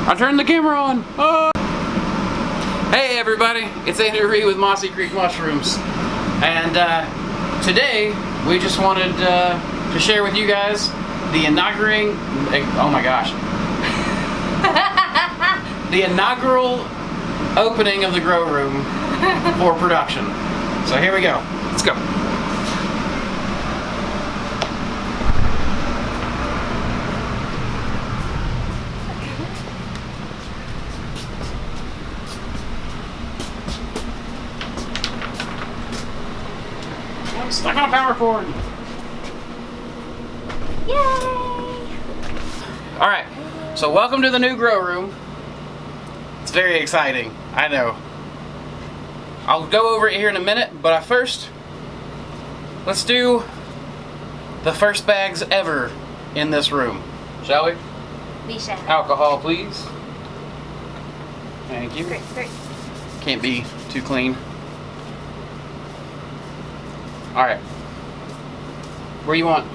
I turned the camera on. Oh. Hey everybody, it's Andy with Mossy Creek Mushrooms, and today we just wanted to share with you guys the the inaugural opening of the grow room for production. So here we go. Let's go. I'm stuck on a power cord. Yay! Alright, so welcome to the new grow room. It's very exciting, I know. I'll go over it here in a minute, but first, let's do the first bags ever in this room. Shall we? We shall. Alcohol, please. Thank you. Great. Can't be too clean. Alright. Where you want?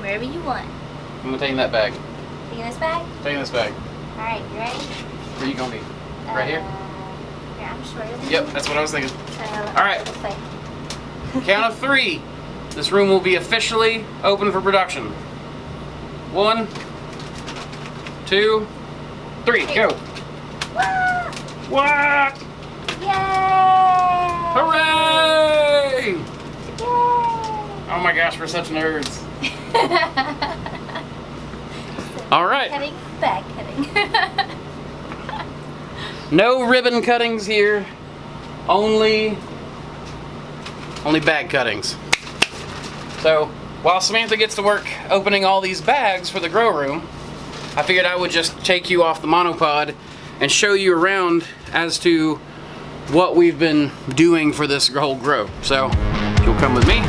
Wherever you want. I'm gonna take that bag. Taking this bag? Taking this bag. Alright, you ready? Where you gonna be? Right here? Yeah, I'm sure. Yep, that's what I was thinking. All Alright. Count of 3. This room will be officially open for production. 1, 2, 3, go! Wah! What? Yay! Hooray! Yay! Oh my gosh, we're such nerds. Alright. Cutting, bag cutting. No ribbon cuttings here. Only bag cuttings. So, while Samantha gets to work opening all these bags for the grow room, I figured I would just take you off the monopod and show you around as to what we've been doing for this whole grow. So, you'll come with me.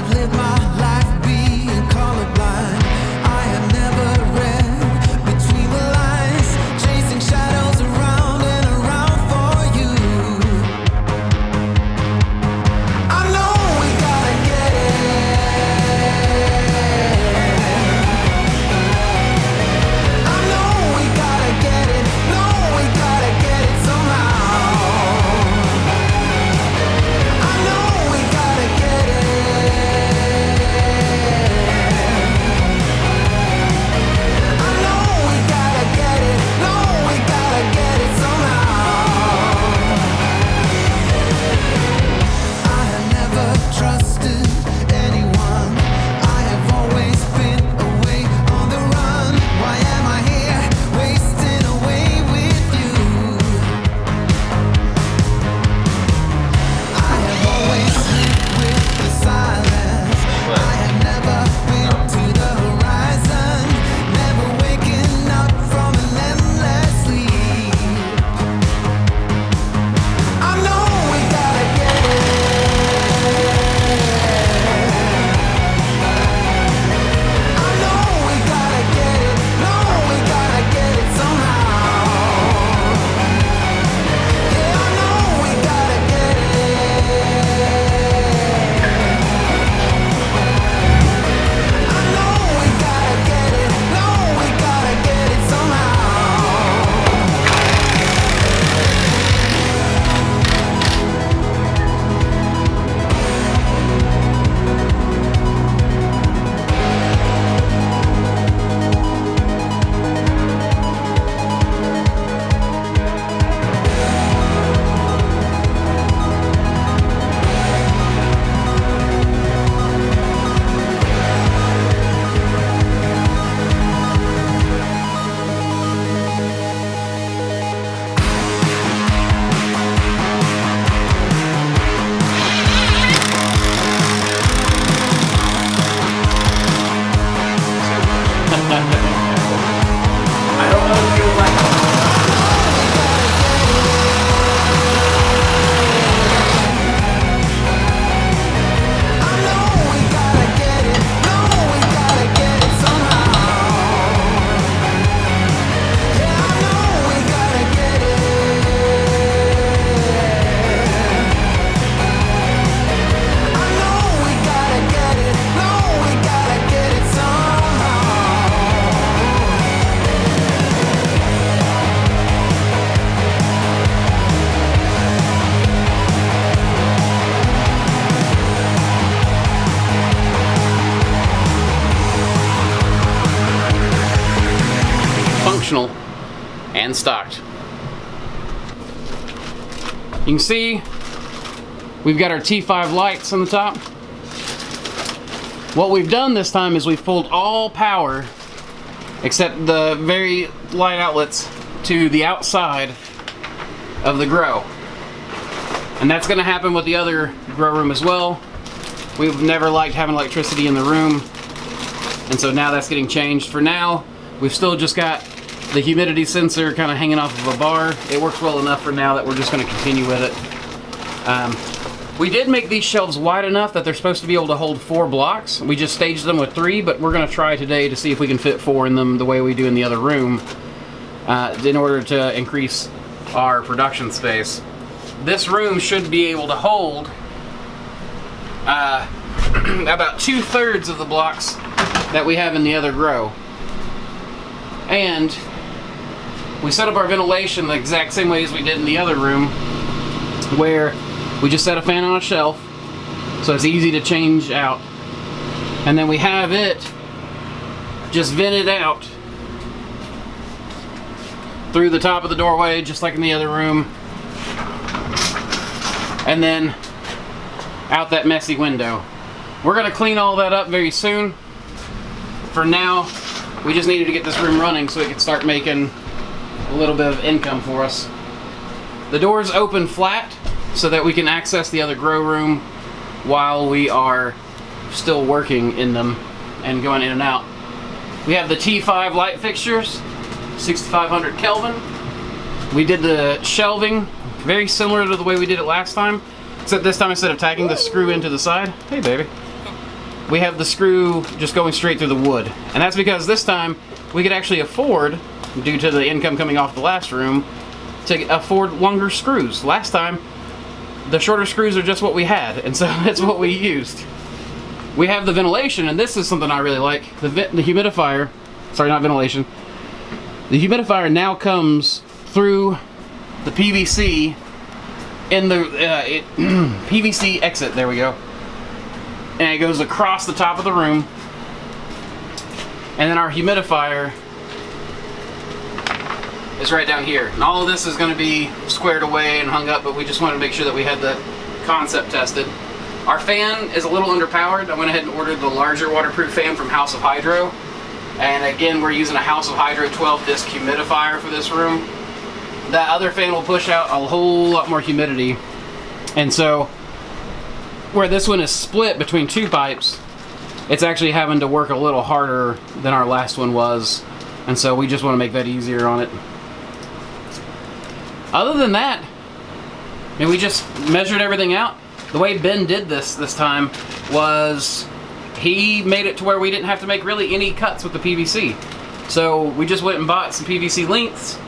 Live my life being colorblind. and stocked. You can see we've got our T5 lights on the top. What we've done this time is we've pulled all power except the very light outlets to the outside of the grow. And that's going to happen with the other grow room as well. We've never liked having electricity in the room, and so now that's getting changed. For now, we've still just got the humidity sensor kind of hanging off of a bar. It works well enough for now that we're just going to continue with it. We did make these shelves wide enough that they're supposed to be able to hold 4 blocks. We just staged them with 3, but we're going to try today to see if we can fit 4 in them the way we do in the other room in order to increase our production space. This room should be able to hold about 2/3 of the blocks that we have in the other grow. And we set up our ventilation the exact same way as we did in the other room, where we just set a fan on a shelf so it's easy to change out, and then we have it just vented out through the top of the doorway just like in the other room, and then out that messy window. We're going to clean all that up very soon. For now, we just needed to get this room running so it could start making a little bit of income for us. The doors open flat so that we can access the other grow room while we are still working in them and going in and out. We have the T5 light fixtures, 6500 Kelvin. We did the shelving very similar to the way we did it last time, except this time instead of tacking the screw into the side, hey baby, we have the screw just going straight through the wood. And that's because this time we could actually afford, due to the income coming off the last room, to afford longer screws. Last time, the shorter screws are just what we had, and so that's what we used. We have the ventilation, and this is something I really like. The humidifier, sorry, not ventilation. The humidifier now comes through the PVC in the PVC exit, there we go. And it goes across the top of the room. And then our humidifier is right down here. And all of this is going to be squared away and hung up, but we just wanted to make sure that we had the concept tested. Our fan is a little underpowered. I went ahead and ordered the larger waterproof fan from House of Hydro. And again, we're using a House of Hydro 12-disc humidifier for this room. That other fan will push out a whole lot more humidity. And so, where this one is split between 2 pipes, it's actually having to work a little harder than our last one was. And so we just want to make that easier on it. Other than that, I mean, we just measured everything out. The way Ben did this time was he made it to where we didn't have to make really any cuts with the PVC. So we just went and bought some PVC lengths,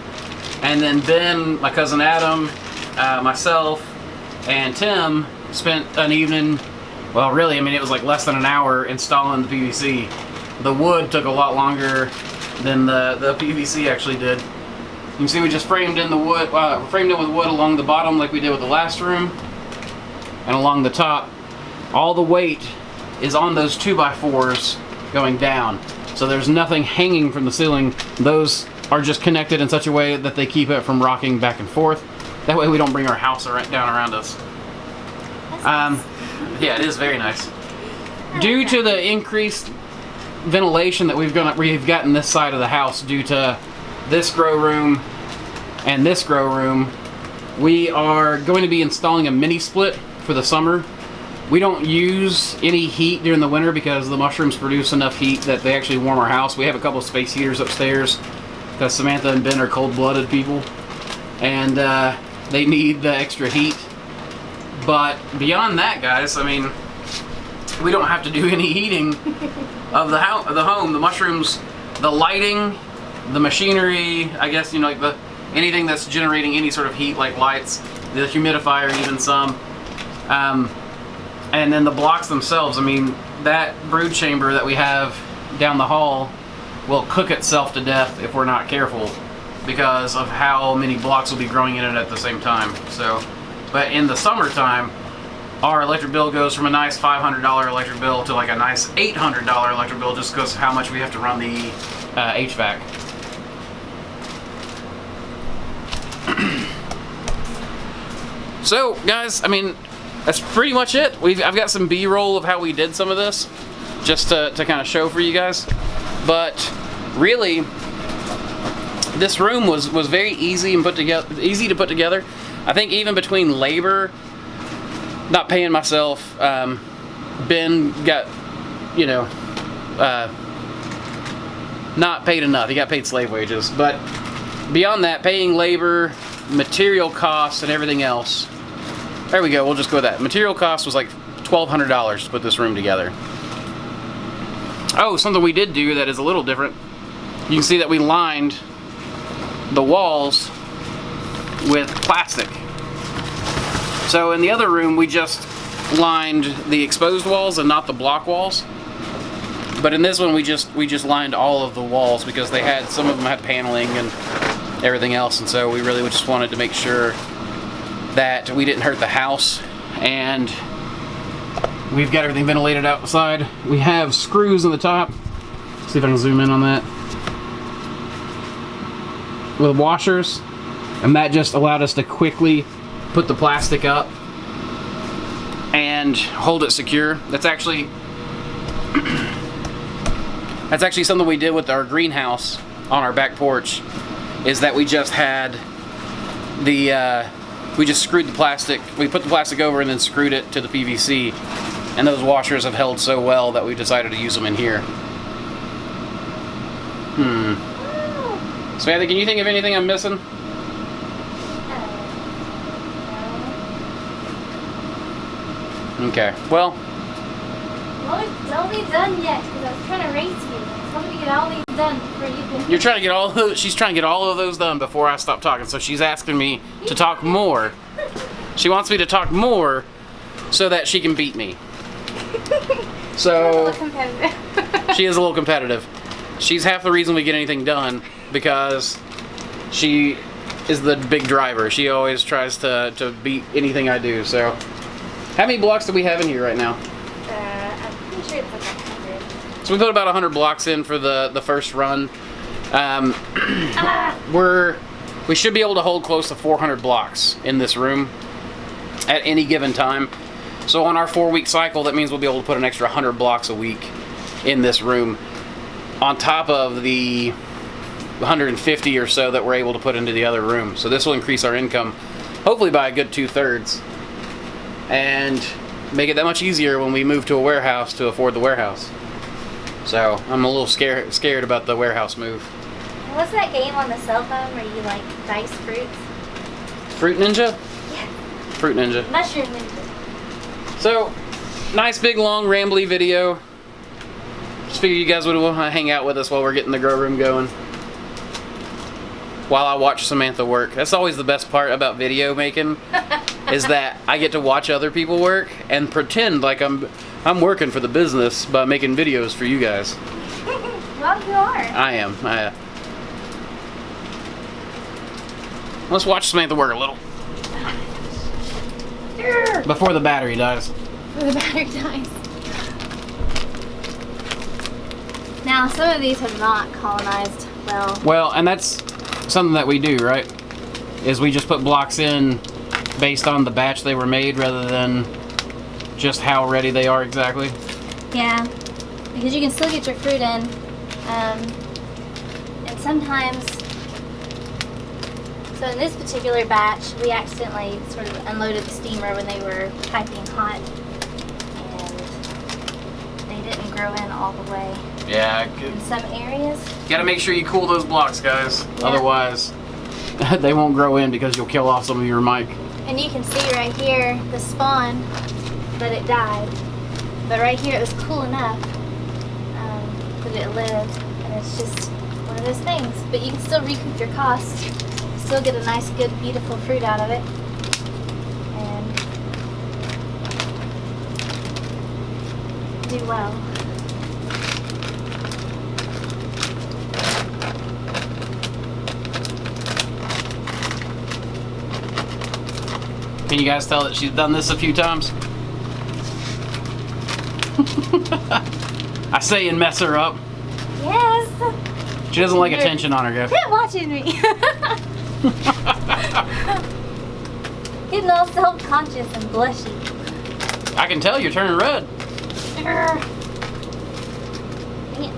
and then Ben, my cousin Adam, myself, and Tim spent an evening, well really, I mean it was like less than an hour installing the PVC. The wood took a lot longer than the PVC actually did. You can see we just framed in the wood, framed it with wood along the bottom like we did with the last room, and along the top. All the weight is on those 2x4s going down, so there's nothing hanging from the ceiling. Those are just connected in such a way that they keep it from rocking back and forth. That way we don't bring our house down around us. Yeah, it is very nice. Due to the increased ventilation that we've gotten this side of the house due to this grow room and this grow room, we are going to be installing a mini split for the summer. We don't use any heat during the winter because the mushrooms produce enough heat that they actually warm our house. We have a couple of space heaters upstairs because Samantha and Ben are cold-blooded people, and they need the extra heat. But beyond that, guys, I mean, we don't have to do any heating of the home. The mushrooms, the lighting, the machinery, I guess, you know, like anything that's generating any sort of heat, like lights, the humidifier, even some, and then the blocks themselves. I mean, that brood chamber that we have down the hall will cook itself to death if we're not careful because of how many blocks will be growing in it at the same time. So, but in the summertime, our electric bill goes from a nice $500 electric bill to like a nice $800 electric bill just because of how much we have to run the HVAC. So, guys, I mean, that's pretty much it. I've got some B-roll of how we did some of this, just to kind of show for you guys. But really, this room was very easy and easy to put together. I think even between labor, not paying myself, Ben got, you know, not paid enough. He got paid slave wages. But beyond that, paying labor, material costs, and everything else. There we go. We'll just go with that. Material cost was like $1,200 to put this room together. Oh, something we did do that is a little different. You can see that we lined the walls with plastic. So in the other room, we just lined the exposed walls and not the block walls. But in this one, we just lined all of the walls because some of them had paneling and everything else, and so we really just wanted to make sure that we didn't hurt the house. And we've got everything ventilated outside. We have screws in the top. Let's see if I can zoom in on that. With washers, and that just allowed us to quickly put the plastic up and hold it secure. That's actually something we did with our greenhouse on our back porch, is that we just had we just screwed the plastic, we put the plastic over and then screwed it to the PVC, and those washers have held so well that we decided to use them in here. Samantha, can you think of anything I'm missing? Okay, well, Don't be done yet, because I was trying to race you. I want to get all these done before you can. you're trying to get all those, she's trying to get all of those done before I stop talking, so she's asking me to talk more. She wants me to talk more so that she can beat me. So, she is a little competitive. She's half the reason we get anything done, because she is the big driver. She always tries to beat anything I do. So, how many blocks do we have in here right now? I'm pretty sure it's like 100. So we put about 100 blocks in for the first run. We should be able to hold close to 400 blocks in this room at any given time. So on our 4-week cycle, that means we'll be able to put an extra 100 blocks a week in this room, on top of the 150 or so that we're able to put into the other room. So this will increase our income, hopefully by a good 2/3, and make it that much easier when we move to a warehouse to afford the warehouse. So I'm a little scared about the warehouse move. What's that game on the cell phone where you like dice fruits? Fruit Ninja? Yeah. Fruit Ninja. Mushroom Ninja. So, nice big long rambly video. Just figured you guys would want to hang out with us while we're getting the grow room going, while I watch Samantha work. That's always the best part about video making, is that I get to watch other people work and pretend like I'm working for the business by making videos for you guys. Well, you are. I am. Let's watch Samantha work a little before the battery dies. Before the battery dies. Now, some of these have not colonized well. Well, and that's something that we do, right? Is we just put blocks in based on the batch they were made rather than just how ready they are exactly. Yeah, because you can still get your fruit in, and sometimes, so in this particular batch, we accidentally sort of unloaded the steamer when they were piping hot, and they didn't grow in all the way. Yeah, In some areas. you gotta make sure you cool those blocks, guys. Yeah. Otherwise, they won't grow in because you'll kill off some of your mic. And you can see right here the spawn, but it died. But right here it was cool enough that it lived, and it's just one of those things. But you can still recoup your costs, still get a nice, good, beautiful fruit out of it, and do well. Can you guys tell that she's done this a few times? I say and mess her up. Yes! She doesn't like attention on her, guys. Quit watching me! getting all self-conscious and blushy. I can tell you're turning red. Dang it.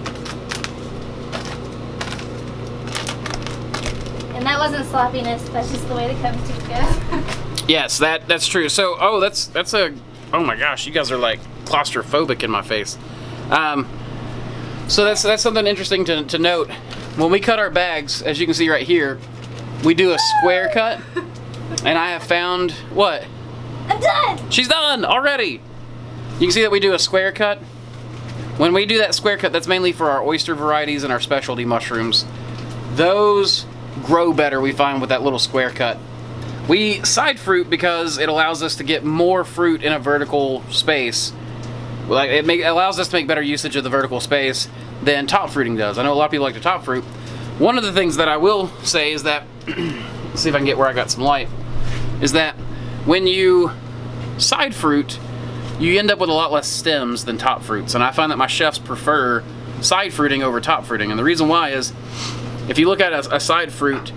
And that wasn't sloppiness. That's just the way the comes to go. Yes, that's true. So, oh, that's a, oh my gosh, you guys are like claustrophobic in my face. So that's something interesting to note. When we cut our bags, as you can see right here, we do a square cut, and I have found, what? I'm done! She's done already! You can see that we do a square cut. When we do that square cut, that's mainly for our oyster varieties and our specialty mushrooms. Those grow better, we find, with that little square cut. We side fruit because it allows us to get more fruit in a vertical space. Like it allows us to make better usage of the vertical space than top fruiting does. I know a lot of people like to top fruit. One of the things that I will say is that, let's see if I can get where I got some light, is that when you side fruit, you end up with a lot less stems than top fruits. And I find that my chefs prefer side fruiting over top fruiting. And the reason why is, if you look at a side fruit,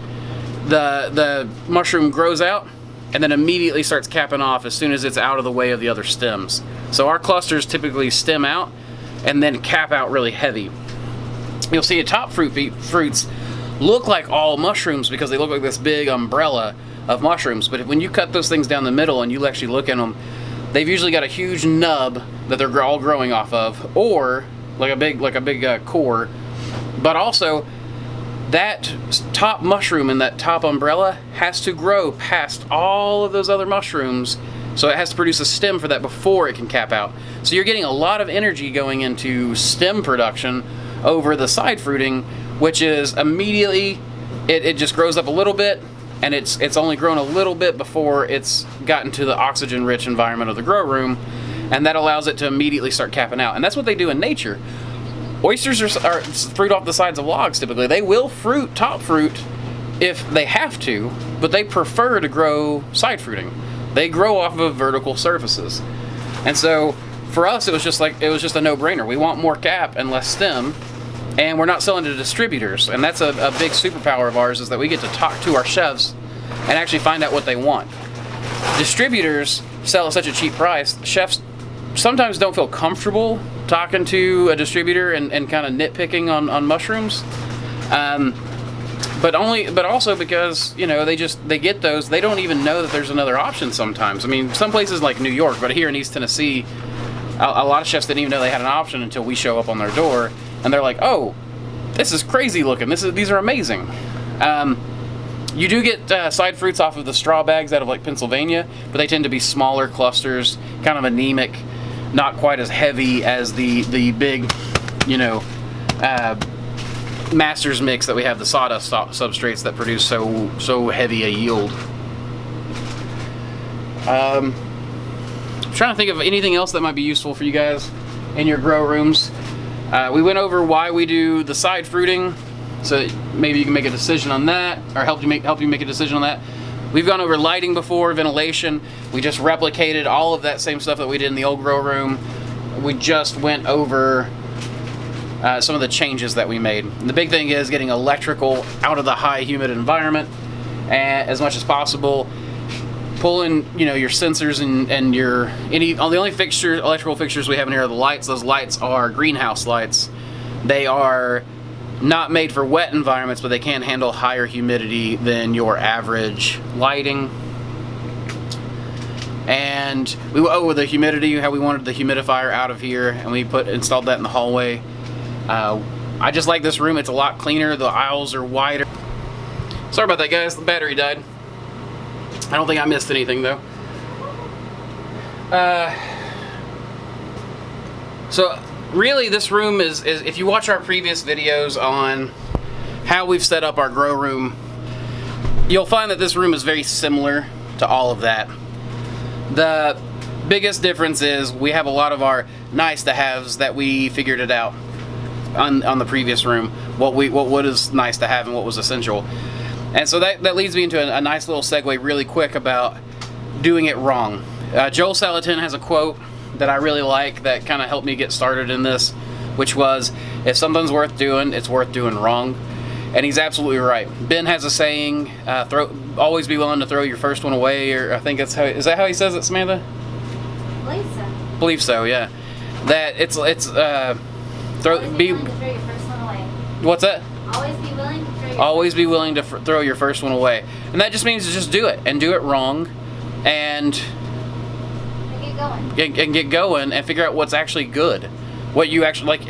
the mushroom grows out and then immediately starts capping off as soon as it's out of the way of the other stems. So our clusters typically stem out and then cap out really heavy. You'll see top fruits look like all mushrooms because they look like this big umbrella of mushrooms, but when you cut those things down the middle and you actually look at them, they've usually got a huge nub that they're all growing off of, or like a big core. But also, that top mushroom in that top umbrella has to grow past all of those other mushrooms, so it has to produce a stem for that before it can cap out. So you're getting a lot of energy going into stem production over the side fruiting, which is immediately, it just grows up a little bit, and it's only grown a little bit before it's gotten to the oxygen-rich environment of the grow room, and that allows it to immediately start capping out. And that's what they do in nature. Oysters are fruit off the sides of logs typically. They will fruit top fruit if they have to, but they prefer to grow side fruiting. They grow off of vertical surfaces. And so for us, it was just a no-brainer. We want more cap and less stem, and we're not selling to distributors. And that's a big superpower of ours, is that we get to talk to our chefs and actually find out what they want. Distributors sell at such a cheap price, chefs sometimes don't feel comfortable talking to a distributor and kind of nitpicking on mushrooms. But also because, you know, they get those, they don't even know that there's another option sometimes. I mean, some places like New York, but here in East Tennessee, a lot of chefs didn't even know they had an option until we show up on their door, and they're like, oh, this is crazy looking, these are amazing. You do get side fruits off of the straw bags out of like Pennsylvania, but they tend to be smaller clusters, kind of anemic, not quite as heavy as the big, you know, master's mix that we have, the sawdust substrates that produce so heavy a yield. I'm trying to think of anything else that might be useful for you guys in your grow rooms. We went over why we do the side fruiting, so maybe you can make a decision on that, or help you make a decision on that. We've gone over lighting before, ventilation. We just replicated all of that same stuff that we did in the old grow room. We just went over some of the changes that we made. And the big thing is getting electrical out of the high humid environment as much as possible. Pulling, you know, your sensors and your the only electrical fixtures we have in here are the lights. Those lights are greenhouse lights. They are not made for wet environments, but they can handle higher humidity than your average lighting. And we went over the humidity, how we wanted the humidifier out of here, and we installed that in the hallway. I just like this room. It's a lot cleaner. The aisles are wider. Sorry about that, guys. The battery died. I don't think I missed anything, though. So really, this room is if you watch our previous videos on how we've set up our grow room, you'll find that this room is very similar to all of that. The biggest difference is we have a lot of our nice to haves that we figured it out on the previous room, what is nice to have and what was essential. And so that leads me into a nice little segue really quick about doing it wrong. Joel Salatin has a quote that I really like that kind of helped me get started in this, which was, if something's worth doing, it's worth doing wrong. And he's absolutely right. Ben has a saying, always be willing to throw your first one away, or I think is that how he says it, Samantha? Believe so, yeah. That it's Always be willing to throw your first one away. What's that? Always be willing to throw your Always be willing to throw your first one away. And that just means to just do it, and do it wrong, and get going, and figure out what's actually good. What you actually, like,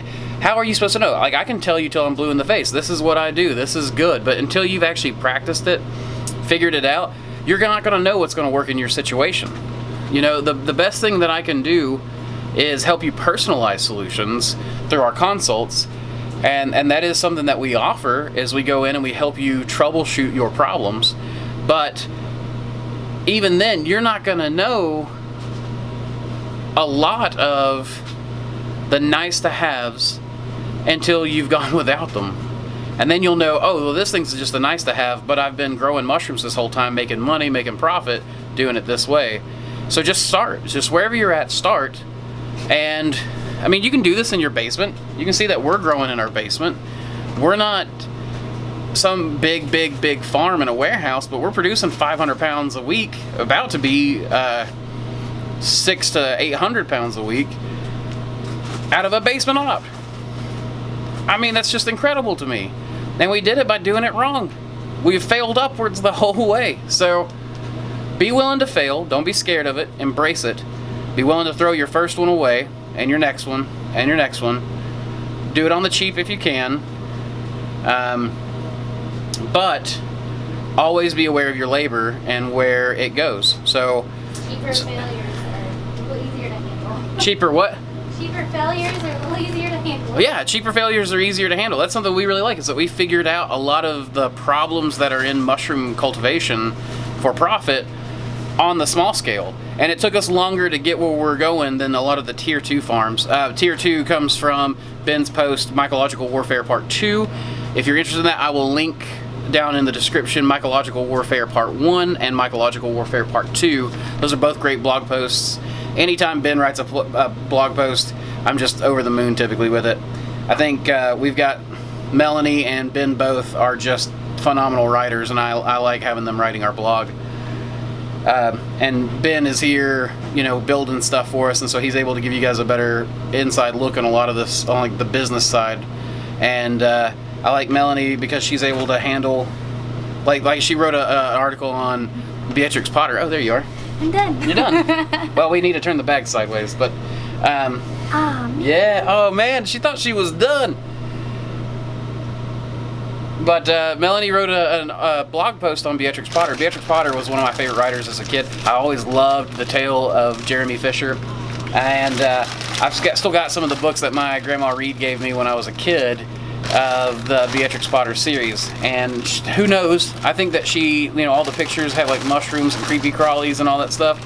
how are you supposed to know? Like, I can tell you till I'm blue in the face, this is what I do, this is good, but until you've actually practiced it, figured it out, you're not going to know what's going to work in your situation. You know, the best thing that I can do is help you personalize solutions through our consults, and that is something that we offer, is we go in and we help you troubleshoot your problems. But even then, you're not going to know a lot of the nice to haves until you've gone without them. And then you'll know, oh, well, this thing's just a nice to have, but I've been growing mushrooms this whole time, making money, making profit, doing it this way. So just start. Just wherever you're at, start. And I mean, you can do this in your basement. You can see that we're growing in our basement. We're not some big farm in a warehouse, but we're producing 500 pounds a week, about to be 600 to 800 pounds a week out of a basement op. I mean, that's just incredible to me. And we did it by doing it wrong. We've failed upwards the whole way. So be willing to fail. Don't be scared of it. Embrace it. Be willing to throw your first one away, and your next one, and your next one. Do it on the cheap if you can. But always be aware of your labor and where it goes. So cheaper failures are a little easier to handle. Cheaper what? Cheaper failures are a little easier to handle. Yeah, cheaper failures are easier to handle. That's something we really like, is that we figured out a lot of the problems that are in mushroom cultivation for profit on the small scale. And it took us longer to get where we're going than a lot of the Tier 2 farms. Tier 2 comes from Ben's post, Mycological Warfare Part 2. If you're interested in that, I will link down in the description Mycological Warfare Part 1 and Mycological Warfare Part 2. Those are both great blog posts. Anytime Ben writes a blog post, I'm just over the moon typically with it. I think we've got Melanie and Ben both are just phenomenal writers, and I like having them writing our blog. And Ben is here, you know, building stuff for us, and so he's able to give you guys a better inside look on a lot of this, on like the business side. And I like Melanie because she's able to handle, like she wrote an article on Beatrix Potter. Oh, there you are. I'm done. You're done. Well, we need to turn the bag sideways, but yeah. Oh man, she thought she was done. But Melanie wrote a blog post on Beatrix Potter. Beatrix Potter was one of my favorite writers as a kid. I always loved the tale of Jeremy Fisher. And I've still got some of the books that my grandma Reed gave me when I was a kid of the Beatrix Potter series. And who knows, I think that she, you know, all the pictures have like mushrooms and creepy crawlies and all that stuff.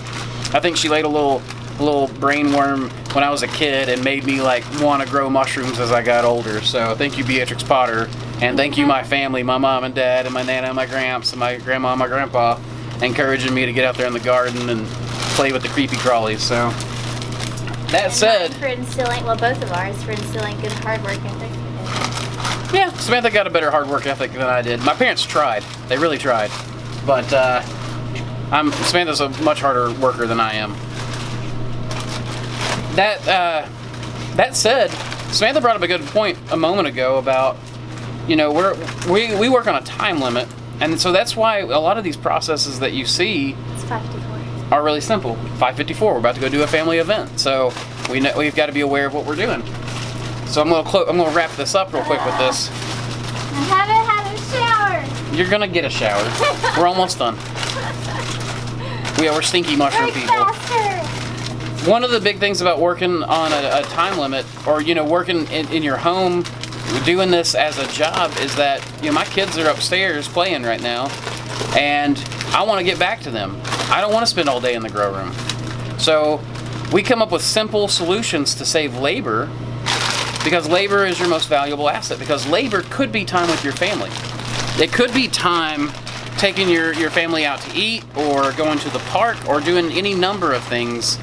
I think she laid a little brain worm when I was a kid and made me like want to grow mushrooms as I got older. So thank you, Beatrix Potter. And thank you, my family, my mom and dad, and my nana and my gramps, and my grandma and my grandpa, encouraging me to get out there in the garden and play with the creepy crawlies. So, that said, for instilling, well, both of ours for instilling good hard work ethic. Yeah, Samantha got a better hard work ethic than I did. My parents tried; they really tried, but Samantha's a much harder worker than I am. That said, Samantha brought up a good point a moment ago about, you know, we work on a time limit, and so that's why a lot of these processes that you see are really simple. 5:54, we're about to go do a family event, so we've got to be aware of what we're doing. So I'm gonna wrap this up real quick with this. I haven't had a shower. You're gonna get a shower. We're almost done. We're stinky mushroom people. Faster. One of the big things about working on a time limit, or you know, working in your home, doing this as a job, is that, you know, my kids are upstairs playing right now, and I want to get back to them. I don't want to spend all day in the grow room. So we come up with simple solutions to save labor, because labor is your most valuable asset, because labor could be time with your family. It could be time taking your family out to eat, or going to the park, or doing any number of things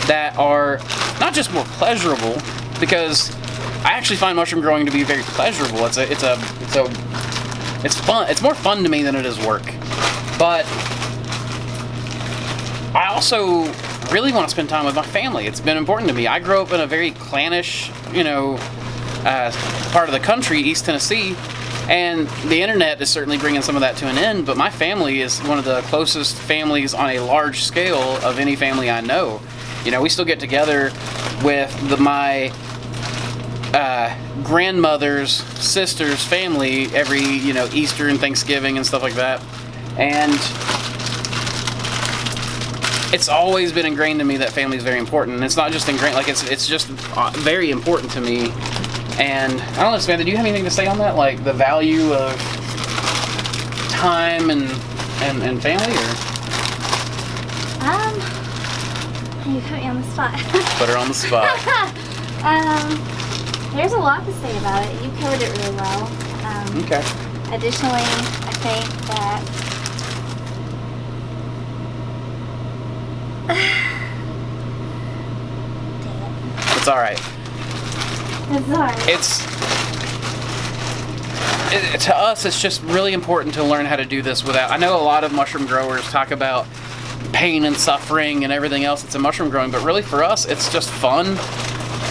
that are not just more pleasurable, because I actually find mushroom growing to be very pleasurable. It's a It's fun. It's more fun to me than it is work. But I also really want to spend time with my family. It's been important to me. I grew up in a very clannish, part of the country, East Tennessee, and the internet is certainly bringing some of that to an end, but my family is one of the closest families on a large scale of any family I know. We still get together with my grandmother's sister's family every, Easter and Thanksgiving and stuff like that. And it's always been ingrained in me that family is very important. And it's not just ingrained, like it's just very important to me. And I don't know, Samantha, do you have anything to say on that? Like the value of time and family, or? You put me on the spot. Put her on the spot. There's a lot to say about it. You covered it really well. Okay. Additionally, I think that It's all right. it's alright. To us, it's just really important to learn how to do this without. I know a lot of mushroom growers talk about pain and suffering and everything else that's in mushroom growing, but really for us, it's just fun.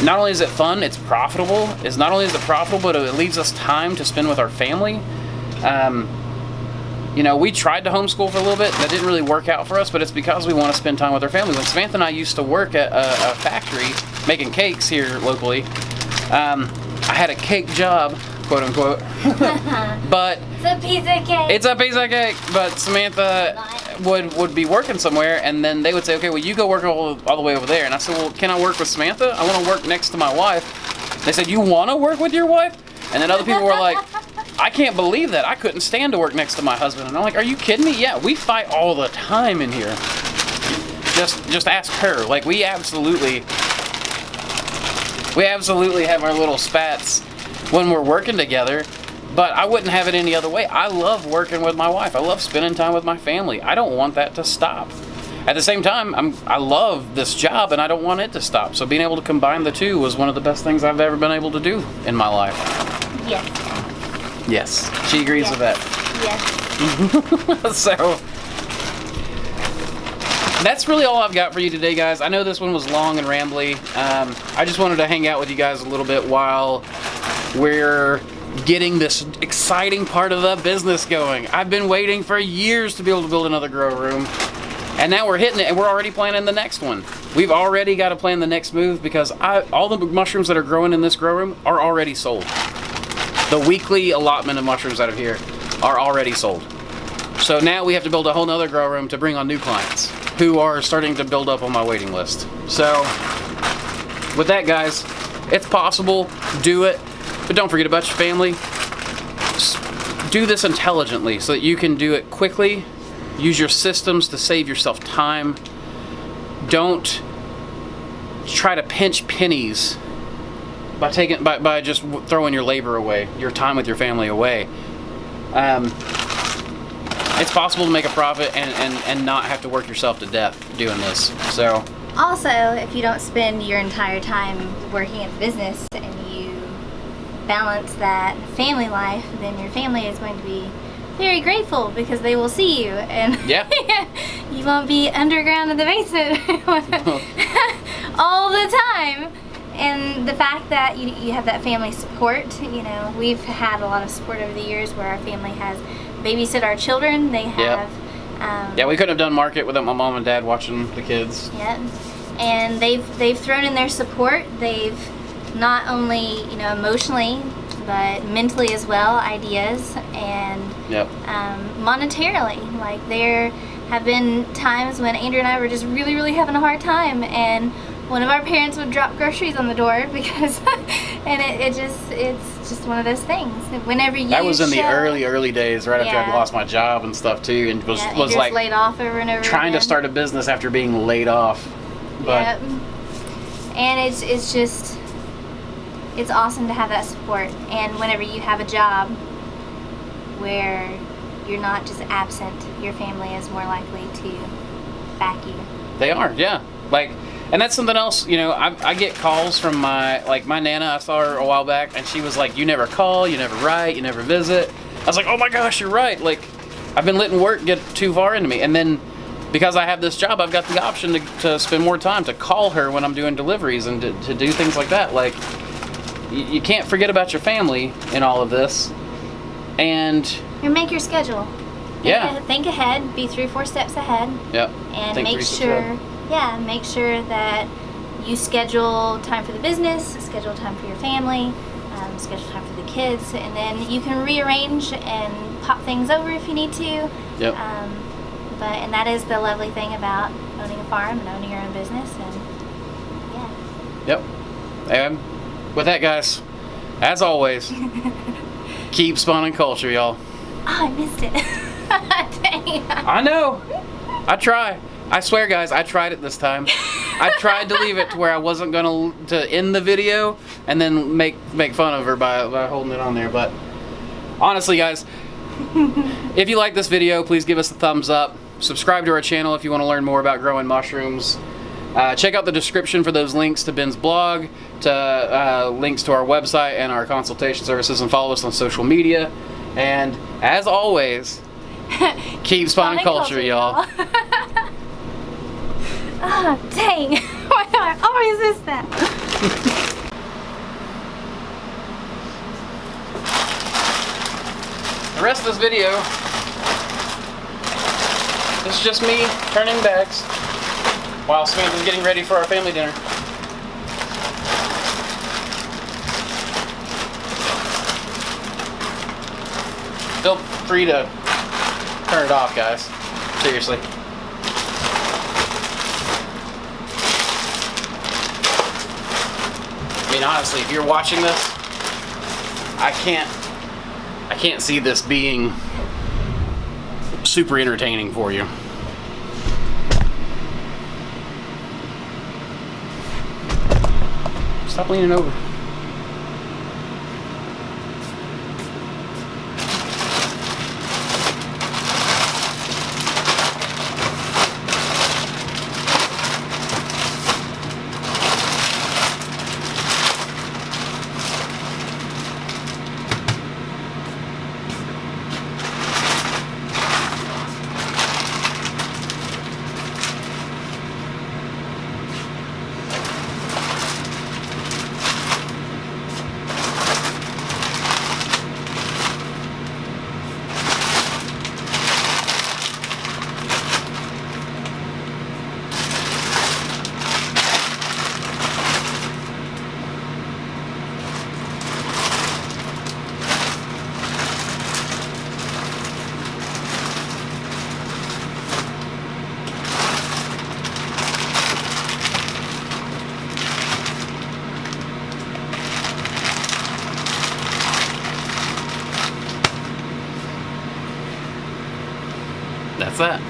Not only is it fun, it's profitable. Not only is it profitable, but it leaves us time to spend with our family. We tried to homeschool for a little bit. That didn't really work out for us, but it's because we want to spend time with our family. When Samantha and I used to work at a factory making cakes here locally, I had a cake job, quote unquote. But It's a piece of cake. it's a piece of cake. But Samantha would be working somewhere, and then they would say, okay, well, you go work all the way over there. And I said, well, can I work with Samantha? I want to work next to my wife. They said, you want to work with your wife? And then other people were like, I can't believe that. I couldn't stand to work next to my husband. And I'm like, are you kidding me? Yeah, we fight all the time in here. Just ask her. Like, we absolutely have our little spats when we're working together, but I wouldn't have it any other way. I love working with my wife. I love spending time with my family. I don't want that to stop. At the same time, I love this job and I don't want it to stop. So being able to combine the two was one of the best things I've ever been able to do in my life. Yes. Yes, she agrees with that. Yes. So that's really all I've got for you today, guys. I know this one was long and rambly. I just wanted to hang out with you guys a little bit while we're getting this exciting part of the business going. I've been waiting for years to be able to build another grow room, and now we're hitting it, and we're already planning the next one. We've already got to plan the next move because all the mushrooms that are growing in this grow room are already sold. The weekly allotment of mushrooms out of here are already sold. So now we have to build a whole nother grow room to bring on new clients who are starting to build up on my waiting list. So with that, guys, it's possible. Do it. But don't forget about your family. Do this intelligently so that you can do it quickly. Use your systems to save yourself time. Don't try to pinch pennies by just throwing your labor away, your time with your family away. It's possible to make a profit and not have to work yourself to death doing this. So Also, if you don't spend your entire time working at the business and you balance that family life, then your family is going to be very grateful because they will see you and yeah. you won't be underground in the basement all the time. And the fact that you have that family support, we've had a lot of support over the years where our family has babysit our children. They have yeah, we couldn't have done market without my mom and dad watching the kids. Yeah, and they've thrown in their support. They've not only emotionally but mentally as well, ideas and monetarily. Like there have been times when Andrew and I were just really having a hard time, and one of our parents would drop groceries on the door because and it's just one of those things. Whenever you that was in the early days, right after I'd lost my job and stuff too, and was like laid off over and over trying again. to start a business after being laid off. But and it's awesome to have that support. And whenever you have a job where you're not just absent, your family is more likely to back you. They are, yeah. And that's something else, I get calls from my Nana. I saw her a while back and she was like, you never call, you never write, you never visit. I was like, oh my gosh, you're right. Like, I've been letting work get too far into me. And then because I have this job, I've got the option to spend more time, to call her when I'm doing deliveries and to do things like that. Like, you can't forget about your family in all of this. And make your schedule. Think ahead. Be 3-4 steps ahead. Yep. And make sure that you schedule time for the business, schedule time for your family, schedule time for the kids, and then you can rearrange and pop things over if you need to. Yep. And that is the lovely thing about owning a farm and owning your own business, and yeah. Yep. And with that, guys, as always, keep spawning culture, y'all. Oh, I missed it. Dang. I know. I try. I swear, guys, I tried it this time. I tried to leave it to where I wasn't gonna to end the video and then make fun of her by holding it on there. But honestly, guys, if you like this video, please give us a thumbs up. Subscribe to our channel if you want to learn more about growing mushrooms. Check out the description for those links to Ben's blog, to links to our website and our consultation services, and follow us on social media. And as always, keep spawning culture, y'all. Oh, dang. Why do I always miss that? The rest of this video is just me turning bags while Samantha's getting ready for our family dinner. Feel free to turn it off, guys. Seriously. I mean, honestly, if you're watching this, I can't see this being super entertaining for you. Stop leaning over. That's that.